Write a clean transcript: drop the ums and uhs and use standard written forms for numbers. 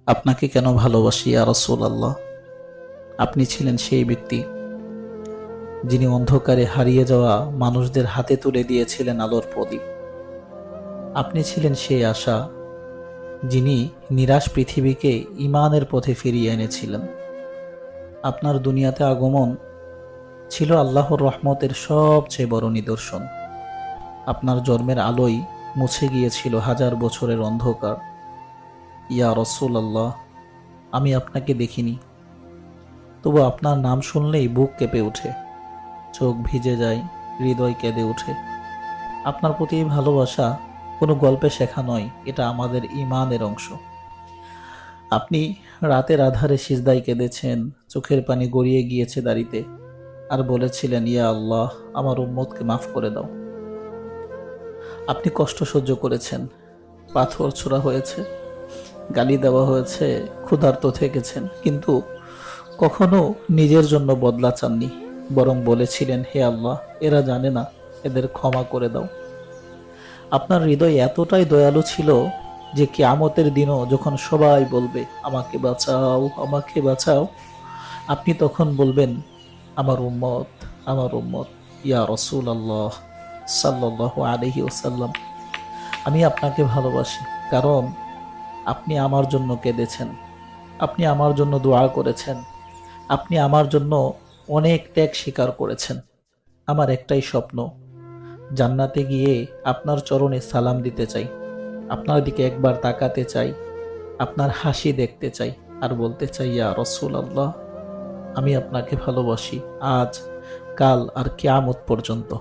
আপনাকে কেন ভালোবাসি ইয়া রাসূলুল্লাহ। আপনি ছিলেন সেই ব্যক্তি যিনি অন্ধকারে হারিয়ে যাওয়া মানুষদের হাতে তুলে দিয়েছিলেন আলোর প্রদীপ। আপনি ছিলেন সেই আশা যিনি নিরাশ পৃথিবীকে ঈমানের পথে ফিরিয়ে এনেছিলেন। আপনার দুনিয়াতে আগমন ছিল আল্লাহর রহমতের সবচেয়ে বড় নিদর্শন। আপনার জন্মের আলোয় মুছে গিয়েছিল হাজার বছরের অন্ধকার। ইয়া রাসূলুল্লাহ, আমি আপনাকে দেখিনি, তবু আপনার নাম শুনলেই বুক কেঁপে ওঠে, চোখ ভিজে যায়, হৃদয় কেঁদে ওঠে। আপনার প্রতি এই ভালোবাসা কোনো গল্পে শেখা নয়, এটা আমাদের ঈমানের অংশ। আপনি রাতের আধারে সিজদায় কেঁদেছেন, চোখের পানি গড়িয়ে গিয়েছে দাড়িতে, আর বলেছিলেন, ইয়া আল্লাহ, আমার উম্মতকে মাফ করে দাও। আপনি কষ্ট সহ্য করেছেন, পাথর ছোড়া হয়েছে, গালি দেওয়া হয়েছে, ক্ষুধার্ত থেকেছেন, কিন্তু কখনো নিজের জন্য বদলা চাননি, বরং বলেছিলেন, হে আল্লাহ, এরা জানে না, এদের ক্ষমা করে দাও। আপনার হৃদয় এতটাই দয়ালু ছিল যে কিয়ামতের দিনও যখন সবাই বলবে, আমাকে বাঁচাও, আমাকে বাঁচাও, আপনি তখন বলবেন, আমার উম্মত, আমার উম্মত, ইয়া রাসূলুল্লাহ সাল্লাল্লাহু আলাইহি ওয়াসাল্লাম, আমি আপনাকে ভালোবাসি, কারণ আপনি আমার জন্য কেঁদেছেন, আপনি আমার জন্য দোয়া করেছেন, আপনি আমার জন্য অনেক ত্যাগ স্বীকার করেছেন। আমার একটাই স্বপ্ন, জান্নাতে গিয়ে আপনার চরণে সালাম দিতে চাই, আপনার দিকে একবার তাকাতে চাই, আপনার হাসি দেখতে চাই, আর বলতে চাই, ইয়া রাসূলুল্লাহ, আমি আপনাকে ভালোবাসি, আজ, কাল আর কিয়ামত পর্যন্ত।